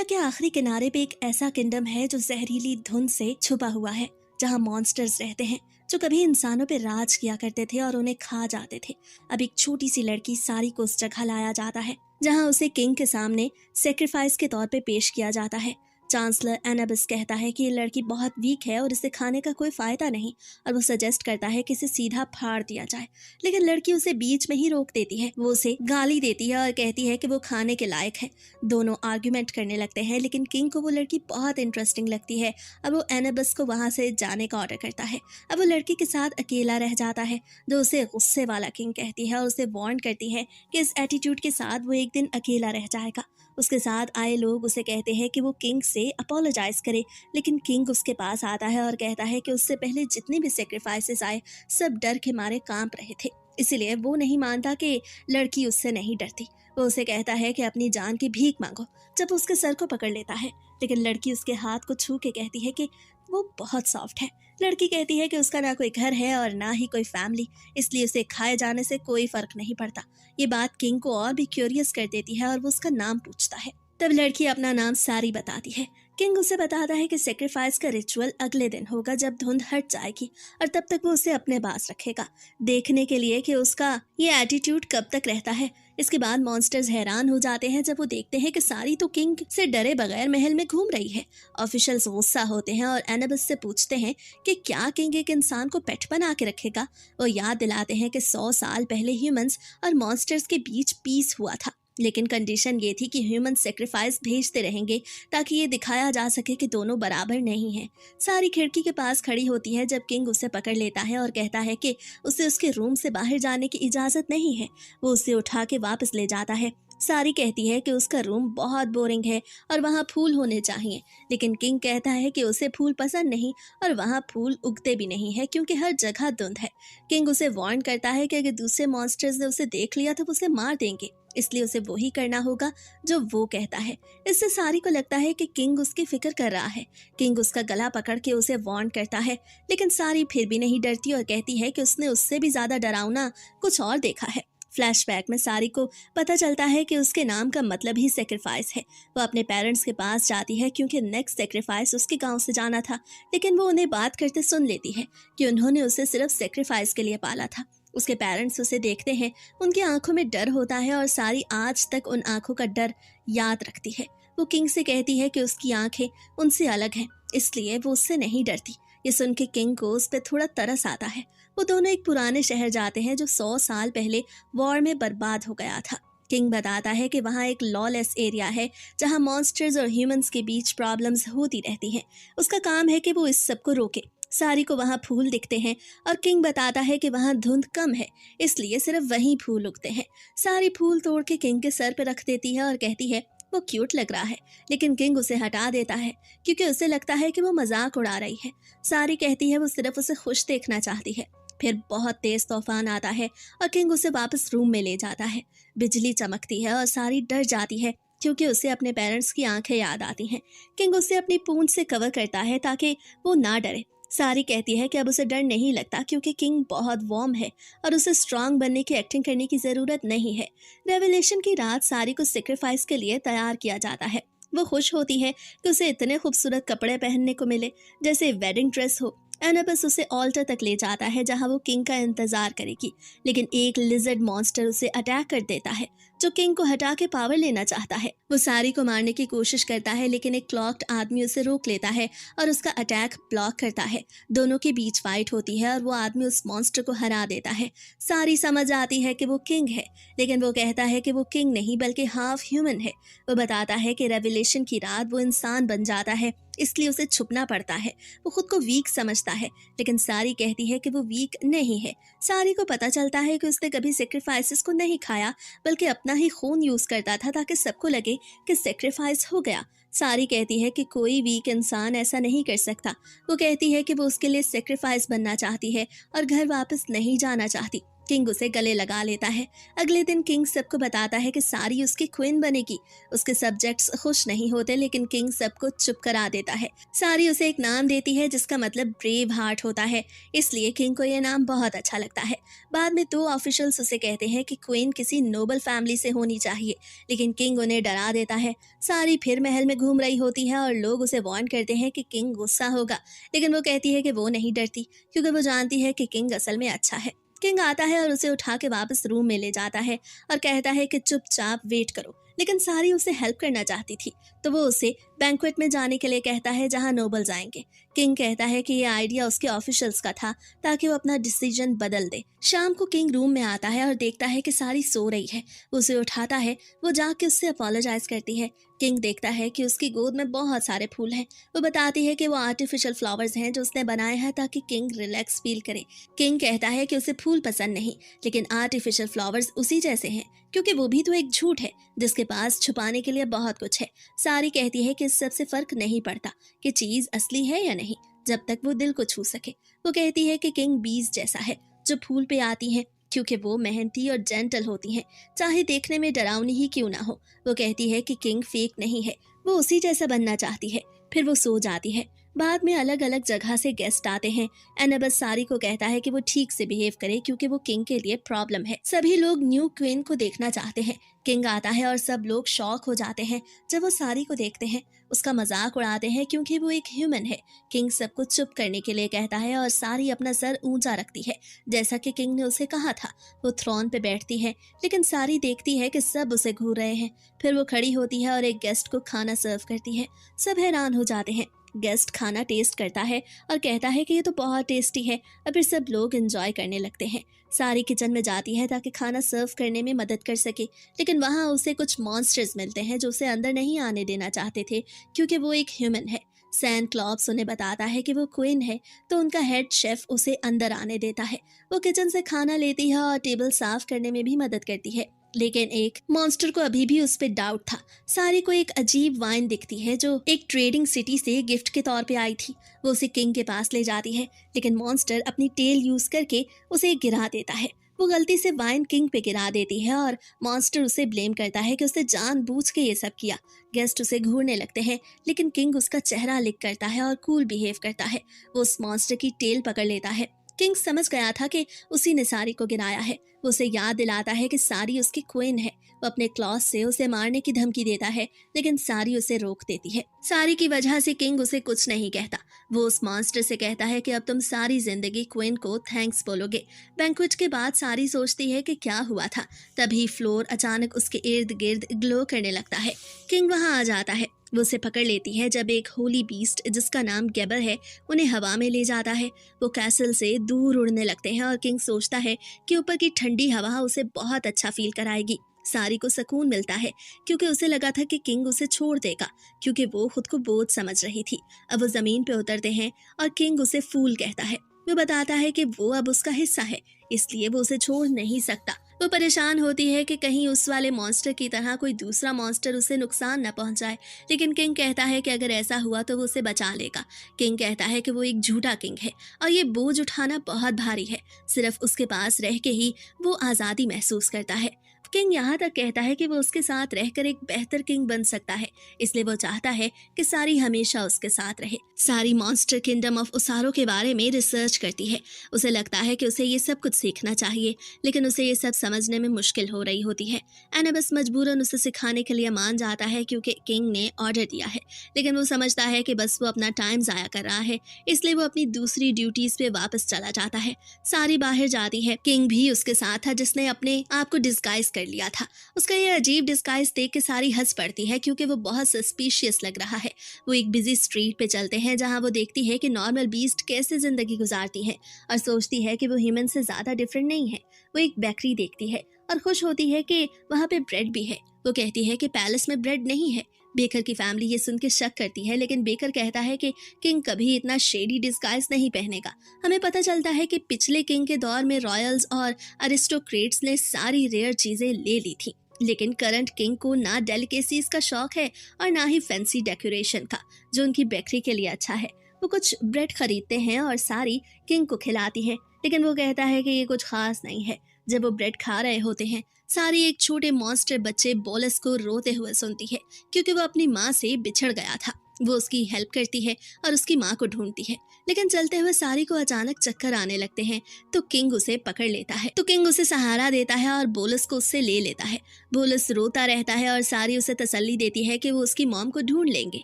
के आखिरी किनारे पे एक ऐसा किंगडम है जो जहरीली धुंध से छुपा हुआ है, जहाँ मॉन्स्टर्स रहते हैं जो कभी इंसानों पे राज किया करते थे और उन्हें खा जाते थे। अब एक छोटी सी लड़की सारी को उस जगह लाया जाता है जहाँ उसे किंग के सामने सेक्रीफाइस के तौर पे पेश किया जाता है। चांसलर एनाबिस कहता है कि ये लड़की बहुत वीक है और इसे खाने का कोई फायदा नहीं, और वो सजेस्ट करता है कि इसे सीधा फाड़ दिया जाए। लेकिन लड़की उसे बीच में ही रोक देती है। वो उसे गाली देती है और कहती है कि वो खाने के लायक है। दोनों आर्ग्यूमेंट करने लगते हैं, लेकिन किंग को वो लड़की बहुत इंटरेस्टिंग लगती है। अब वो एनाबिस को वहां से जाने का ऑर्डर करता है। अब वो लड़की के साथ अकेला रह जाता है, जो उसे गुस्से वाला किंग कहती है और उसे वार्न करती है कि इस एटीट्यूड के साथ वो एक दिन अकेला रह जाएगा। उसके साथ आए लोग उसे कहते हैं कि वो किंग से अपोलोजाइज करे, लेकिन किंग उसके पास आता है और कहता है कि उससे पहले जितने भी सेक्रीफाइसेस आए सब डर के मारे कांप रहे थे, इसीलिए वो नहीं मानता कि लड़की उससे नहीं डरती। वो उसे कहता है कि अपनी जान की भीख मांगो। जब वो उसके सर को पकड़ लेता है, लेकिन लड़की उसके हाथ को छू के कहती है कि वो बहुत सॉफ्ट है। लड़की कहती है कि उसका ना कोई घर है और ना ही कोई फैमिली, इसलिए उसे खाए जाने से कोई फर्क नहीं पड़ता। ये बात किंग को और भी क्यूरियस कर देती है और वो उसका नाम पूछता है। तब लड़की अपना नाम सारी बताती है। किंग उसे बताता है कि सेक्रीफाइस का रिचुअल अगले दिन होगा जब धुंध हट जाएगी, और तब तक वो उसे अपने पास रखेगा, देखने के लिए कि उसका ये एटीट्यूड कब तक रहता है। इसके बाद मॉन्स्टर्स हैरान हो जाते हैं जब वो देखते हैं कि सारी तो किंग से डरे बगैर महल में घूम रही है। ऑफिशियल्स गुस्सा होते हैं और एनाबिस से पूछते हैं कि क्या किंग एक इंसान को पेट बना के रखेगा। वो याद दिलाते हैं कि 100 साल पहले ह्यूमंस और मॉन्स्टर्स के बीच पीस हुआ था, लेकिन कंडीशन ये थी कि ह्यूमन सेक्रीफाइस भेजते रहेंगे ताकि ये दिखाया जा सके कि दोनों बराबर नहीं हैं। सारी खिड़की के पास खड़ी होती है जब किंग उसे पकड़ लेता है और कहता है कि उसे उसके रूम से बाहर जाने की इजाज़त नहीं है। वो उसे उठा के वापस ले जाता है। सारी कहती है कि उसका रूम बहुत बोरिंग है और वहाँ फूल होने चाहिए, लेकिन किंग कहता है कि उसे फूल पसंद नहीं और वहाँ फूल उगते भी नहीं है क्योंकि हर जगह धुंध है। किंग उसे वार्न करता है कि अगर दूसरे मॉन्स्टर्स ने उसे देख लिया तो उसे मार देंगे, इसलिए उसे वही करना होगा जो वो कहता है। इससे सारी को लगता है कि किंग उसकी फिक्र कर रहा है। किंग उसका गला पकड़ के उसे वार्न करता है, लेकिन सारी फिर भी नहीं डरती और कहती है कि उसने उससे भी ज्यादा डरावना कुछ और देखा है। फ्लैशबैक में सारी को पता चलता है कि उसके नाम का मतलब ही सेक्रीफाइस है। वो अपने पेरेंट्स के पास जाती है क्योंकि नेक्स्ट सेक्रीफाइस उसके गांव से जाना था, लेकिन वो उन्हें बात करते सुन लेती है कि उन्होंने उसे सिर्फ सेक्रीफाइस के लिए पाला था। उसके पेरेंट्स उसे देखते हैं, उनकी आंखों में डर होता है और सारी आज तक उन आंखों का डर याद रखती है। वो किंग से कहती है कि उसकी आंखें उनसे अलग हैं, इसलिए वो उससे नहीं डरती। ये सुन के किंग को उस पर थोड़ा तरस आता है। वो दोनों एक पुराने शहर जाते हैं जो 100 साल पहले वॉर में बर्बाद हो गया था। किंग बताता है कि वहाँ एक लॉलेस एरिया है जहाँ मॉन्स्टर्स और ह्यूमंस के बीच प्रॉब्लम्स होती रहती हैं। उसका काम है कि वो इस सब को रोके। सारी को वहाँ फूल दिखते हैं और किंग बताता है कि वहाँ धुंध कम है, इसलिए सिर्फ वहीं फूल उगते हैं। सारी फूल तोड़ के किंग के सर पे रख देती है और कहती है वो क्यूट लग रहा है, लेकिन किंग उसे हटा देता है क्योंकि उसे लगता है कि वो मजाक उड़ा रही है। सारी कहती है वो सिर्फ उसे खुश देखना चाहती है। फिर बहुत तेज तूफान आता है और किंग उसे वापस रूम में ले जाता है। बिजली चमकती है और सारी डर जाती है क्योंकि उसे अपने पेरेंट्स की आंखें याद आती हैं। किंग उसे अपनी पूंछ से कवर करता है ताकि वो ना डरे। सारी कहती है कि अब उसे डर नहीं लगता क्योंकि किंग बहुत वार्म है और उसे स्ट्रांग बनने की एक्टिंग करने की जरूरत नहीं है। रेवलेशन की रात सारी को सेक्रीफाइस के लिए तैयार किया जाता है। वो खुश होती है कि उसे इतने खूबसूरत कपड़े पहनने को मिले जैसे वेडिंग ड्रेस हो। एनाबस उसे ऑल्टर तक ले जाता है जहां वो किंग का इंतजार करेगी, लेकिन एक लिजर्ड मॉन्स्टर उसे अटैक कर देता है जो किंग को हटा के पावर लेना चाहता है। वो सारी को मारने की कोशिश करता है, लेकिन एक क्लॉक्ड आदमी उसे रोक लेता है और उसका अटैक ब्लॉक करता है। दोनों के बीच फाइट होती है और वो आदमी उस मॉन्स्टर को हरा देता है। सारी समझ आती है कि वो किंग है, लेकिन वो कहता है कि वो किंग नहीं बल्कि हाफ ह्यूमन है। वो बताता है कि रेवलेशन की रात वो इंसान बन जाता है, इसलिए उसे छुपना पड़ता है। वो खुद को वीक समझता है, लेकिन सारी कहती है कि वो वीक नहीं है। सारी को पता चलता है कि उसने कभी सेक्रीफाइसेस को नहीं खाया, बल्कि अपना ही खून यूज करता था ताकि सबको लगे कि सेक्रीफाइस हो गया। सारी कहती है कि कोई वीक इंसान ऐसा नहीं कर सकता। वो कहती है कि वो उसके लिए सेक्रीफाइस बनना चाहती है और घर वापस नहीं जाना चाहती। किंग उसे गले लगा लेता है। अगले दिन किंग सबको बताता है कि सारी उसकी क्वीन बनेगी। उसके सब्जेक्ट्स खुश नहीं होते, लेकिन किंग सबको चुप करा देता है। सारी उसे एक नाम देती है जिसका मतलब ब्रेव हार्ट होता है, इसलिए किंग को यह नाम बहुत अच्छा लगता है। बाद में 2 ऑफिशियल्स उसे कहते हैं कि क्वीन किसी नोबल फैमिली से होनी चाहिए, लेकिन किंग उन्हें डरा देता है। सारी फिर महल में घूम रही होती है और लोग उसे वार्न करते हैं कि किंग गुस्सा होगा, लेकिन वो कहती है कि वो नहीं डरती, क्योंकि वो जानती है कि किंग असल में अच्छा है। किंग आता है और उसे उठा के वापस रूम में ले जाता है और कहता है कि चुपचाप वेट करो, लेकिन सारी उसे हेल्प करना चाहती थी, तो वो उसे बैंक्वेट में जाने के लिए कहता है जहां नोबल्स आएंगे। किंग कहता है कि ये आइडिया उसके ऑफिशियल्स का था ताकि वो अपना डिसीजन बदल दे। शाम को किंग रूम में आता है और देखता है कि सारी सो रही है। वो उसे उठाता है, वो जाके उससे अपोलोजाइज करती है। किंग देखता है कि उसकी गोद में बहुत सारे फूल हैं। वो बताती है कि वो आर्टिफिशियल फ्लावर्स हैं जो उसने बनाए हैं ताकि किंग रिलैक्स फील करे। किंग कहता है कि उसे फूल पसंद नहीं, लेकिन आर्टिफिशियल फ्लावर्स उसी जैसे हैं, क्योंकि वो भी तो एक झूठ है जिसके पास छुपाने के लिए बहुत कुछ है। सारी कहती है कि इस सब से फर्क नहीं पड़ता कि चीज असली है या नहीं, जब तक वो दिल को छू सके। वो कहती है कि किंग बीज जैसा है जो फूल पे आती हैं, क्योंकि वो मेहनती और जेंटल होती हैं, चाहे देखने में डरावनी ही क्यों ना हो। वो कहती है कि किंग फेक नहीं है, वो उसी जैसा बनना चाहती है। फिर वो सो जाती है। बाद में अलग अलग जगह से गेस्ट आते हैं। एनाबस सारी को कहता है कि वो ठीक से बिहेव करे, क्योंकि वो किंग के लिए प्रॉब्लम है। सभी लोग न्यू क्वीन को देखना चाहते हैं। किंग आता है और सब लोग शॉक हो जाते हैं जब वो सारी को देखते हैं। उसका मजाक उड़ाते हैं क्योंकि वो एक ह्यूमन है। किंग सबको चुप करने के लिए कहता है और सारी अपना सर ऊंचा रखती है, जैसा कि किंग ने उसे कहा था। वो थ्रोन पे बैठती है, लेकिन सारी देखती है कि सब उसे घूर रहे हैं। फिर वो खड़ी होती है और एक गेस्ट को खाना सर्व करती है। सब हैरान हो जाते हैं। गेस्ट खाना टेस्ट करता है और कहता है कि ये तो बहुत टेस्टी है, और फिर सब लोग एंजॉय करने लगते हैं। सारी किचन में जाती है ताकि खाना सर्व करने में मदद कर सके, लेकिन वहाँ उसे कुछ मॉन्स्टर्स मिलते हैं जो उसे अंदर नहीं आने देना चाहते थे, क्योंकि वो एक ह्यूमन है। सैन क्लॉप्स उन्हें बताता है कि वो क्वीन है, तो उनका हेड शेफ उसे अंदर आने देता है। वो किचन से खाना लेती है और टेबल साफ करने में भी मदद करती है, लेकिन एक मॉन्स्टर को अभी भी उस पर डाउट था। सारी को एक अजीब वाइन दिखती है जो एक ट्रेडिंग सिटी से गिफ्ट के तौर पे आई थी। वो उसे किंग के पास ले जाती है, लेकिन मॉन्स्टर अपनी टेल यूज करके उसे गिरा देता है। वो गलती से वाइन किंग पे गिरा देती है और मॉन्स्टर उसे ब्लेम करता है कि उसने जानबूझ के ये सब किया। गेस्ट उसे घूरने लगते हैं, लेकिन किंग उसका चेहरा लिक करता है और कूल बिहेव करता है। वो उस मॉन्स्टर की टेल पकड़ लेता है। किंग समझ गया था कि उसी ने सारी को गिराया है। वो उसे याद दिलाता है कि सारी उसकी क्वीन है। वो अपने क्लॉथ से उसे मारने की धमकी देता है, लेकिन सारी उसे रोक देती है। सारी की वजह से किंग उसे कुछ नहीं कहता। वो उस मॉन्स्टर से कहता है कि अब तुम सारी जिंदगी क्वीन को थैंक्स बोलोगे। बैंक्वेट के बाद सारी सोचती है कि क्या हुआ था। तभी फ्लोर अचानक उसके इर्द गिर्द ग्लो करने लगता है। किंग वहां आ जाता है। वो उसे पकड़ लेती है जब एक होली बीस्ट जिसका नाम गैबर है उन्हें हवा में ले जाता है। वो कैसल से दूर उड़ने लगते हैं और किंग सोचता है कि ऊपर की ठंडी हवा उसे बहुत अच्छा फील कराएगी। सारी को सुकून मिलता है, क्योंकि उसे लगा था कि किंग उसे छोड़ देगा, क्योंकि वो खुद को बोझ समझ रही थी। अब वो जमीन पे उतरते हैं और किंग उसे फूल कहता है। वो बताता है कि वो अब उसका हिस्सा है, इसलिए वो उसे छोड़ नहीं सकता। वो परेशान होती है कि कहीं उस वाले मॉन्स्टर की तरह कोई दूसरा मॉन्स्टर उसे नुकसान न पहुंचाए, लेकिन किंग कहता है कि अगर ऐसा हुआ तो वो उसे बचा लेगा। किंग कहता है कि वो एक झूठा किंग है और ये बोझ उठाना बहुत भारी है। सिर्फ उसके पास रह के ही वो आज़ादी महसूस करता है। किंग यहाँ तक कहता है कि वो उसके साथ रहकर एक बेहतर किंग बन सकता है, इसलिए वो चाहता है कि सारी हमेशा उसके साथ रहे। सारी मॉन्स्टर किंगडम ऑफ उसारो के बारे में रिसर्च करती है। उसे लगता है कि उसे ये सब कुछ सीखना चाहिए, लेकिन उसे ये सब समझने में मुश्किल हो रही होती है। एनाबस मजबूरन उसे सिखाने के लिए मान जाता है, क्योंकि किंग ने ऑर्डर दिया है, लेकिन वो समझता है कि बस वो अपना टाइम जाया कर रहा है, इसलिए वो अपनी दूसरी ड्यूटीज पे वापस चला जाता है। सारी बाहर जाती है। किंग भी उसके साथ था, जिसने अपने आप को डिस्गाइज कर लिया था। उसका ये अजीब डिस्गाइज देख के सारी हंस पड़ती है, क्योंकि वो बहुत सस्पिशियस लग रहा है। वो एक बिजी स्ट्रीट पे चलते हैं जहां वो देखती है कि नॉर्मल बीस्ट कैसे जिंदगी गुजारती है, और सोचती है कि वो ह्यूमन से ज्यादा डिफरेंट नहीं है। वो एक बेकरी देखती है और खुश होती है कि वहाँ पे ब्रेड भी है। वो कहती है कि पैलेस में ब्रेड नहीं है। बेकर की फैमिली ये सुन के शक करती है, लेकिन बेकर कहता है कि किंग कभी इतना शेडी डिस्गाइज नहीं पहनेगा। हमें पता चलता है कि पिछले किंग के दौर में रॉयल्स और अरिस्टोक्रेट्स ने सारी रेयर चीजें ले ली थी, लेकिन करंट किंग को ना डेलिकेसीज का शौक है और ना ही फैंसी डेकोरेशन का, जो उनकी बेकरी के लिए अच्छा है। वो कुछ ब्रेड खरीदते हैं और सारी किंग को खिलाती है, लेकिन वो कहता है कि ये कुछ खास नहीं है। जब वो ब्रेड खा रहे होते हैं, सारी एक छोटे मॉन्स्टर बच्चे बोलस को रोते हुए सुनती है क्योंकि वो अपनी माँ से बिछड़ गया था। वो उसकी हेल्प करती है और उसकी माँ को ढूंढती है, लेकिन चलते हुए सारी को अचानक चक्कर आने लगते हैं तो किंग उसे पकड़ लेता है। तो किंग उसे सहारा देता है और बोलस को उससे ले लेता है। बोलस रोता रहता है और सारी उसे तसल्ली देती है कि वो उसकी मॉम को ढूंढ लेंगे।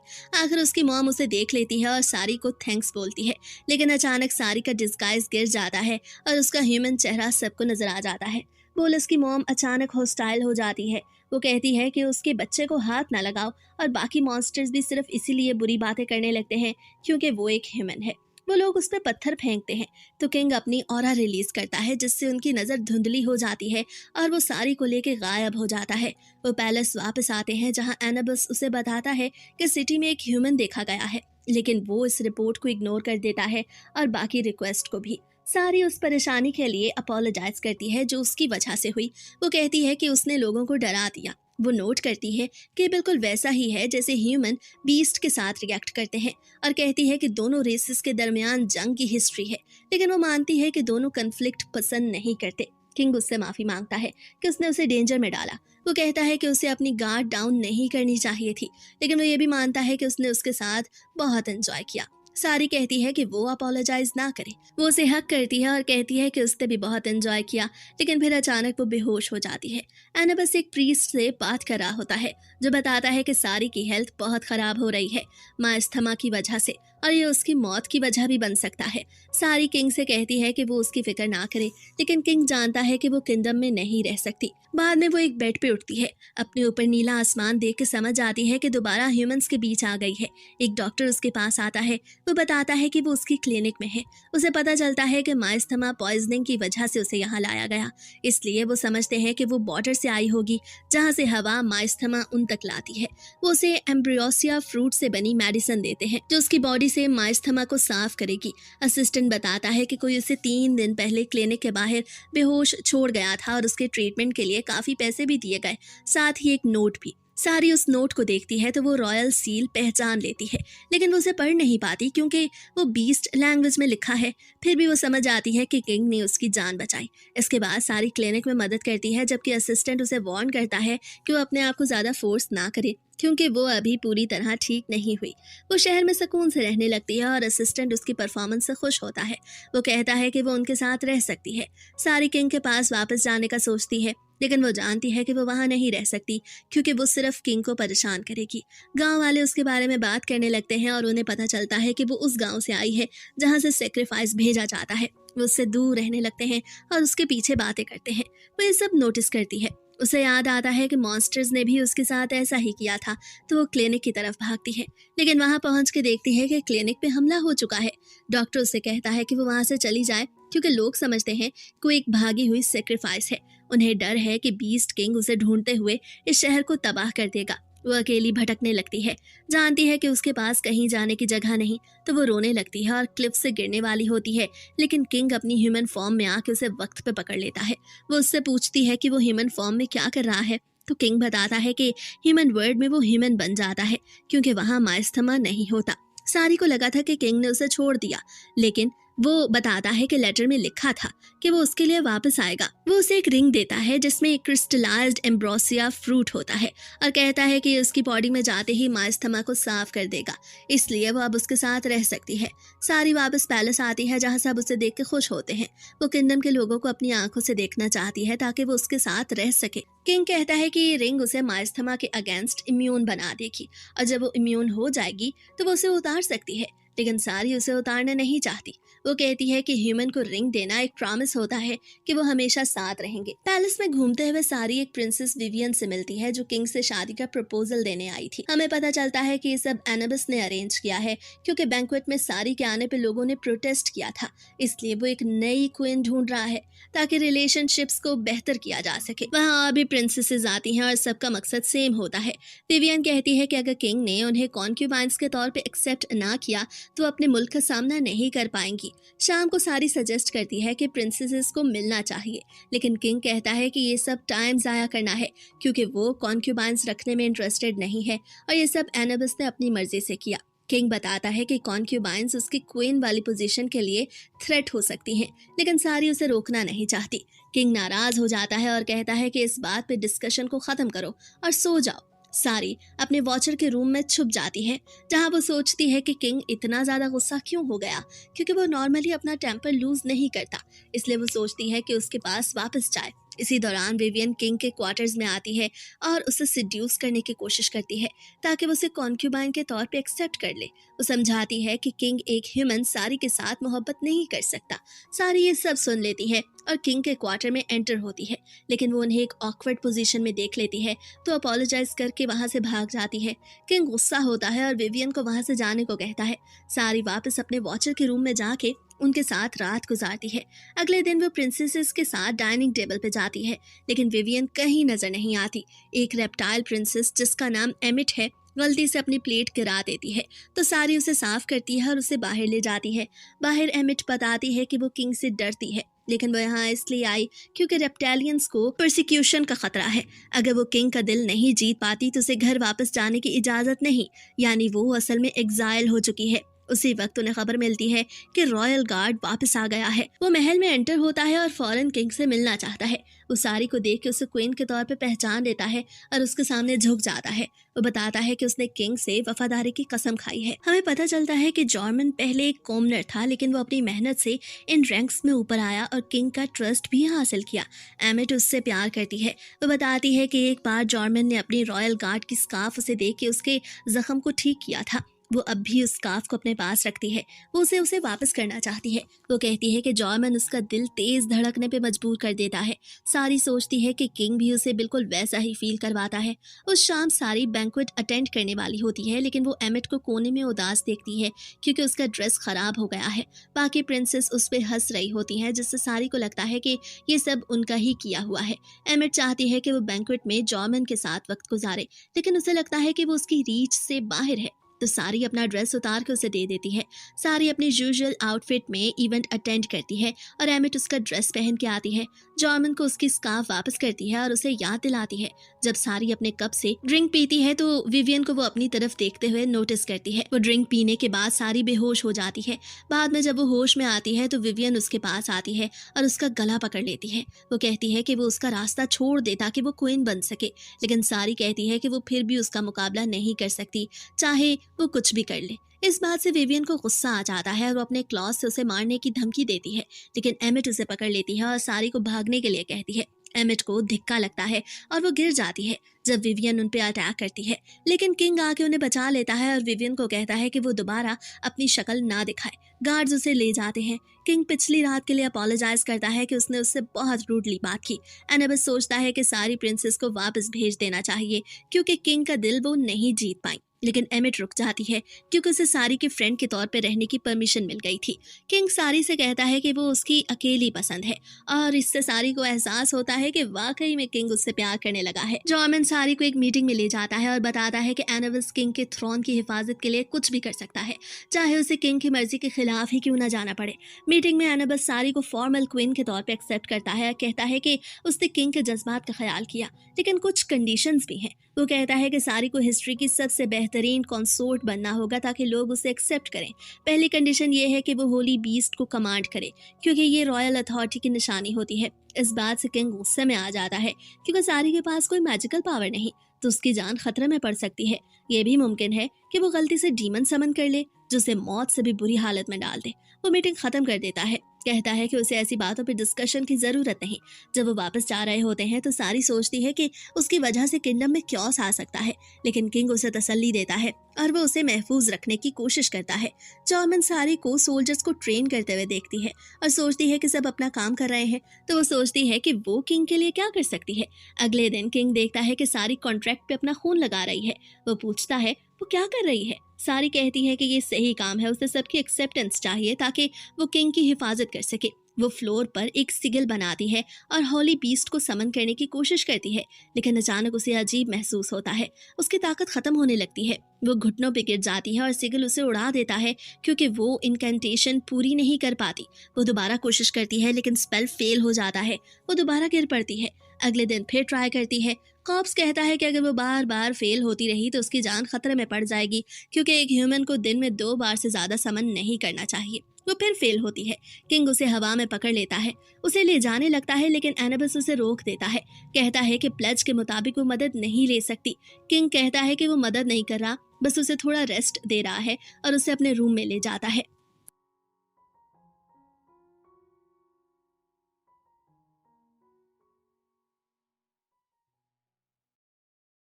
आखिर उसकी मॉम उसे देख लेती है और सारी को थैंक्स बोलती है, लेकिन अचानक सारी का डिस्गाइज गिर जाता है और उसका ह्यूमन चेहरा सबको नजर आ जाता है। बोलस की मॉम अचानक हॉस्टाइल हो जाती है। वो कहती है कि उसके बच्चे को हाथ ना लगाओ और बाकी मॉन्स्टर्स भी सिर्फ इसीलिए बुरी बातें करने लगते हैं क्योंकि वो एक ह्यूमन है। वो लोग उस पर पत्थर फेंकते हैं तो किंग अपनी ऑरा रिलीज करता है जिससे उनकी नज़र धुंधली हो जाती है और वो सारी को लेके गायब हो जाता है। वो पैलेस वापस आते हैं जहां एनाबस उसे बताता है कि सिटी में एक ह्यूमन देखा गया है, लेकिन वो इस रिपोर्ट को इग्नोर कर देता है और बाकी रिक्वेस्ट को भी। सारी उस परेशानी के लिए अपोलोजाइज करती है जो उसकी वजह से हुई। वो कहती है कि उसने लोगों को डरा दिया। वो नोट करती है कि बिल्कुल वैसा ही है जैसे ह्यूमन बीस्ट के साथ रिएक्ट करते हैं और कहती है कि दोनों रेसेस के दरमियान जंग की हिस्ट्री है, लेकिन वो मानती है कि दोनों कन्फ्लिक्ट पसंद नहीं करते। किंग उससे माफी मांगता है कि उसने उसे डेंजर में डाला। वो कहता है कि उसे अपनी गार्ड डाउन नहीं करनी चाहिए थी, लेकिन वो ये भी मानता है कि उसने उसके साथ बहुत एंजॉय किया। सारी कहती है कि वो अपोलोजाइज ना करे। वो उसे हक करती है और कहती है कि उसने भी बहुत एंजॉय किया, लेकिन फिर अचानक वो बेहोश हो जाती है। एनाबस एक प्रीस्ट से बात कर रहा होता है जो बताता है कि सारी की हेल्थ बहुत खराब हो रही है मास्थमा की वजह से, और ये उसकी मौत की वजह भी बन सकता है। सारी किंग से कहती है कि वो उसकी फिक्र ना करे, लेकिन किंग जानता है कि वो किंगडम में नहीं रह सकती। बाद में वो एक बेड पे उठती है, अपने ऊपर नीला आसमान देख के समझ आती है कि दोबारा ह्यूमंस के बीच आ गई है। एक डॉक्टर उसके पास आता है। वो बताता है कि वो उसकी क्लिनिक में है। उसे पता चलता है कि माइस्थमा पॉइजनिंग की वजह से उसे यहाँ लाया गया, इसलिए वो समझते हैं कि वो बॉर्डर से आई होगी जहाँ से हवा माइस्थमा उन तक लाती है। वो उसे एम्ब्रियोसिया फ्रूट से बनी मेडिसिन देते हैं जो उसकी बॉडी से माइस्थमा को साफ करेगी। असिस्टेंट बताता है कि कोई उसे 3 दिन पहले क्लिनिक के बाहर बेहोश छोड़ गया था और उसके ट्रीटमेंट के लिए काफी पैसे भी दिए गए, साथ ही एक नोट भी। सारी उस नोट को देखती है तो वो रॉयल सील पहचान लेती है, लेकिन वो उसे पढ़ नहीं पाती क्योंकि वो बीस्ट लैंग्वेज में लिखा है। फिर भी वो समझ आती है कि किंग ने उसकी जान बचाई। इसके बाद सारी क्लिनिक में मदद करती है, जबकि असिस्टेंट उसे वार्न करता है कि वो अपने आप को ज्यादा फोर्स ना करे क्योंकि वो अभी पूरी तरह ठीक नहीं हुई। वो शहर में सुकून से रहने लगती है और असिस्टेंट उसकी परफॉर्मेंस से खुश होता है। वो कहता है कि वो उनके साथ रह सकती है। सारी किंग के पास वापस जाने का सोचती है, लेकिन वो जानती है कि वो वहाँ नहीं रह सकती क्योंकि वो सिर्फ किंग को परेशान करेगी। गांव वाले उसके बारे में बात करने लगते हैं और उन्हें पता चलता है कि वो उस गांव से आई है जहाँ से सेक्रीफाइस भेजा जाता है। वो उससे दूर रहने लगते हैं और उसके पीछे बातें करते हैं। वो ये सब नोटिस करती है। उसे याद आता है कि मॉन्स्टर्स ने भी उसके साथ ऐसा ही किया था, तो वो क्लिनिक की तरफ भागती है, लेकिन वहां पहुंच के देखती है कि क्लिनिक पे हमला हो चुका है। डॉक्टर उससे कहता है कि वो वहां से चली जाए क्योंकि लोग समझते हैं कि वो एक भागी हुई सेक्रीफाइस है। उन्हें डर है कि बीस्ट किंग उसे ढूंढते हुए इस शहर को तबाह कर देगा। वो अकेली भटकने लगती है, जानती है कि उसके पास कहीं जाने की जगह नहीं, तो वो रोने लगती है और क्लिफ से गिरने वाली होती है, लेकिन किंग अपनी ह्यूमन फॉर्म में आके उसे वक्त पे पकड़ लेता है। वो उससे पूछती है कि वो ह्यूमन फॉर्म में क्या कर रहा है, तो किंग बताता है कि ह्यूमन वर्ल्ड में वो ह्यूमन बन जाता है क्योंकि वहाँ माइस्थमा नहीं होता। सारी को लगा था कि किंग ने उसे छोड़ दिया, लेकिन वो बताता है कि लेटर में लिखा था कि वो उसके लिए वापस आएगा। वो उसे एक रिंग देता है जिसमें एक क्रिस्टलाइज्ड एम्ब्रोसिया फ्रूट होता है और कहता है कि उसकी बॉडी में जाते ही माइस्थमा को साफ कर देगा, इसलिए वो अब उसके साथ रह सकती है। सारी वापस पैलेस आती है जहाँ सब उसे देख के खुश होते हैं। वो किंगडम के लोगों को अपनी आंखों से देखना चाहती है ताकि वो उसके साथ रह सके। किंग कहता है कि ये रिंग उसे माइस्थमा के अगेंस्ट इम्यून बना देगी और जब वो इम्यून हो जाएगी तो वो उसे उतार सकती है, लेकिन सारी उसे उतारना नहीं चाहती। वो कहती है कि ह्यूमन को रिंग देना एक प्रॉमिस होता है कि वो हमेशा साथ रहेंगे। पैलेस में घूमते हुए सारी एक प्रिंसेस विवियन से मिलती है जो किंग से शादी का प्रपोजल देने आई थी। हमें पता चलता है कि ये सब एनाबस ने अरेंज किया है क्योंकि बैंक्वेट में सारी के आने पे लोगों ने प्रोटेस्ट किया था, इसलिए वो एक नई क्वीन ढूंढ रहा है ताकि रिलेशनशिप्स को बेहतर किया जा सके। वहाँ और भी प्रिंसेसेस आती हैं और सबका मकसद सेम होता है। विवियन कहती है कि अगर किंग ने उन्हें कॉन्क्यूबाइंस के तौर पे एक्सेप्ट ना किया तो अपने मुल्क का सामना नहीं कर पाएंगी। शाम को सारी सजेस्ट करती है कि प्रिंसेसेस को मिलना चाहिए, लेकिन किंग कहता है कि ये सब टाइम जाया करना है क्योंकि वो कॉन्क्यूबाइंस रखने में इंटरेस्टेड नहीं है और ये सब एनाबस ने अपनी मर्जी से किया। किंग बताता है कि कॉन्क्यूबाइंस उसकी क्वीन वाली पोजीशन के लिए थ्रेट हो सकती हैं, लेकिन सारी उसे रोकना नहीं चाहती। किंग नाराज हो जाता है और कहता है कि इस बात पे डिस्कशन को खत्म करो और सो जाओ। सारी अपने वॉचर के रूम में छुप जाती है, जहां वो सोचती है कि किंग इतना ज्यादा गुस्सा क्यों हो गया, क्योंकि वो नॉर्मली अपना टेम्पर लूज नहीं करता, इसलिए वो सोचती है कि उसके पास वापस जाए। इसी दौरान विवियन किंग के क्वार्टर्स में आती है और उसे सिड्यूस करने की कोशिश करती है ताकि वो उसे कॉन्क्यूबाइन के तौर पे एक्सेप्ट कर ले। वो समझाती है कि किंग एक ह्यूमन सारी के साथ मोहब्बत नहीं कर सकता। सारी ये सब सुन लेती है और किंग के क्वार्टर में एंटर होती है, लेकिन वो उन्हें एक ऑकवर्ड पोजीशन में देख लेती है तो अपोलोजाइज करके वहां से भाग जाती है। किंग गुस्सा होता है और विवियन को वहां से जाने को कहता है। सारी वापस अपने वॉचर के रूम में जाके उनके साथ रात गुजारती है। अगले दिन वो प्रिंसेसेस के साथ डाइनिंग टेबल पे जाती है, लेकिन विवियन कहीं नजर नहीं आती। एक रेप्टाइल प्रिंसेस जिसका नाम एमिट है गलती से अपनी प्लेट गिरा देती है, तो सारी उसे साफ करती है और उसे बाहर ले जाती है। बाहर एमिट बताती है कि वो किंग से डरती है, लेकिन वो यहाँ इसलिए आई क्योंकि रेप्टेलियंस को प्रोसिक्यूशन का खतरा है। अगर वो किंग का दिल नहीं जीत पाती तो उसे घर वापस जाने की इजाजत नहीं, यानी वो असल में एग्जाइल हो चुकी है। उसी वक्त उन्हें खबर मिलती है कि रॉयल गार्ड वापस आ गया है। वो महल में एंटर होता है और फौरन किंग से मिलना चाहता है। वो सारी को देख के उसे क्वीन के तौर पे पहचान लेता है और उसके सामने झुक जाता है। वो बताता है कि उसने किंग से वफादारी की कसम खाई है। हमें पता चलता है कि जॉर्मन पहले एक कॉमनर था, लेकिन वो अपनी मेहनत से इन रैंक्स में ऊपर आया और किंग का ट्रस्ट भी हासिल किया। एमिट उससे प्यार करती है। वो बताती है कि एक बार जॉर्मन ने अपनी रॉयल गार्ड की स्कार्फ उसे दे के उसके जख्म को ठीक किया था। वो अब भी उस स्कार्फ को अपने पास रखती है। वो उसे वापस करना चाहती है। वो कहती है कि जॉर्मन उसका दिल तेज धड़कने पे मजबूर कर देता है। सारी सोचती है कि किंग भी उसे बिल्कुल वैसा ही फील करवाता है। उस शाम सारी बैंक्वेट अटेंड करने वाली होती है, लेकिन वो एमिट को कोने में उदास देखती है क्योंकि उसका ड्रेस खराब हो गया है। बाकी प्रिंसेस उस पर हंस रही होती हैं, जिससे सारी को लगता है कि ये सब उनका ही किया हुआ है। एमिट चाहती है कि वो बैंक्वेट में जॉर्मन के साथ वक्त गुजारे, लेकिन उसे लगता है कि वो उसकी रीच से बाहर है, तो सारी अपना ड्रेस उतार के उसे दे देती है। सारी अपनी यूजुअल आउटफिट में इवेंट अटेंड करती है और एमिट उसका ड्रेस पहन के आती है। जॉर्मन को उसकी स्कार्फ वापस करती है और उसे याद दिलाती है। जब सारी अपने कप से ड्रिंक पीती है तो विवियन को वो अपनी तरफ देखते हुए नोटिस करती है। वो ड्रिंक पीने के बाद सारी बेहोश हो जाती है। बाद में जब वो होश में आती है तो विवियन उसके पास आती है और उसका गला पकड़ लेती है। वो कहती है कि वो उसका रास्ता छोड़ दे ताकि वो क्वीन बन सके, लेकिन सारी कहती है कि वो फिर भी उसका मुकाबला नहीं कर सकती, चाहे वो कुछ भी कर ले। इस बात से विवियन को गुस्सा आ जाता है और वो अपने क्लॉज से उसे मारने की धमकी देती है, लेकिन एमिट उसे पकड़ लेती है और सारी को भागने के लिए कहती है। एमिट को धक्का लगता है और वो गिर जाती है जब विवियन उन पे अटैक करती है, लेकिन किंग आके उन्हें बचा लेता है और विवियन को कहता है कि वो दोबारा अपनी शक्ल ना दिखाए। गार्ड्स उसे ले जाते हैं। किंग पिछली रात के लिए अपोलोजाइज करता है कि उसने उससे बहुत रूडली बात की। एनाबस सोचता है कि सारी प्रिंसेस को वापस भेज देना चाहिए क्योंकि किंग का दिल वो नहीं जीत पाई, लेकिन एमिट रुक जाती है क्योंकि उसे सारी के फ्रेंड के तौर पे रहने की परमिशन मिल गई थी। किंग सारी से कहता है कि वो उसकी अकेली पसंद है और इससे सारी को एहसास होता है कि वाकई में किंग उससे प्यार करने लगा है। जॉर्मन सारी को एक मीटिंग में ले जाता है और बताता है कि एनाबस किंग के थ्रोन की हिफाजत के लिए कुछ भी कर सकता है, चाहे उसे किंग की मर्जी के खिलाफ ही क्यों ना जाना पड़े। मीटिंग में एनाबस सारी को फॉर्मल क्वीन के तौर पे एक्सेप्ट करता है और कहता है कि उसने किंग के जज्बात का ख्याल किया, लेकिन कुछ कंडीशंस भी हैं। वो कहता है कि सारी को हिस्ट्री की सबसे बेहतरीन कंसोर्ट बनना होगा ताकि लोग उसे एक्सेप्ट करें। पहली कंडीशन ये है कि वो होली बीस्ट को कमांड करे, क्योंकि ये रॉयल अथॉरिटी की निशानी होती है। इस बात से किंग गुस्से में आ जाता है क्योंकि सारी के पास कोई मैजिकल पावर नहीं, तो उसकी जान खतरे में पड़ सकती है। ये भी मुमकिन है कि वो गलती से डीमन समन कर ले जो उसे मौत से भी बुरी हालत में डाल दे। वो मीटिंग खत्म कर देता है, कहता है कि उसे ऐसी बातों पर डिस्कशन की जरूरत नहीं। जब वो वापस जा रहे होते हैं तो सारी सोचती है कि उसकी वजह से किंगडम में क्योस आ सकता है, लेकिन किंग उसे तसल्ली देता है और वो उसे महफूज रखने की कोशिश करता है। जॉर्मन सारी को सोल्जर्स को ट्रेन करते हुए देखती है और सोचती है कि सब अपना काम कर रहे हैं, तो वो सोचती है कि वो किंग के लिए क्या कर सकती है। अगले दिन किंग देखता है कि सारी कॉन्ट्रैक्ट पे अपना खून लगा रही है। वो पूछता है वो क्या कर रही है। सारी कहती है कि ये सही काम है, उसे सबकी एक्सेप्टेंस चाहिए ताकि वो किंग की हिफाजत कर सके। वो फ्लोर पर एक सिगल बनाती है और होली बीस्ट को समन करने की कोशिश करती है, लेकिन अचानक उसे अजीब महसूस होता है। उसकी ताकत खत्म होने लगती है। वो घुटनों पे गिर जाती है और सिगल उसे उड़ा देता है क्योंकि वो इनकेंटेशन पूरी नहीं कर पाती। वो दोबारा कोशिश करती है लेकिन स्पेल फेल हो जाता है। वो दोबारा गिर पड़ती है। अगले दिन फिर ट्राई करती है कॉप्स कहता है कि अगर वो बार बार फेल होती रही तो उसकी जान खतरे में पड़ जाएगी, क्योंकि एक ह्यूमन को दिन में 2 बार से ज्यादा समन नहीं करना चाहिए। वो फिर फेल होती है। किंग उसे हवा में पकड़ लेता है, उसे ले जाने लगता है, लेकिन एनाबस उसे रोक देता है। कहता है कि प्लेज के मुताबिक वो मदद नहीं ले सकती। किंग कहता है कि वो मदद नहीं कर रहा, बस उसे थोड़ा रेस्ट दे रहा है और उसे अपने रूम में ले जाता है।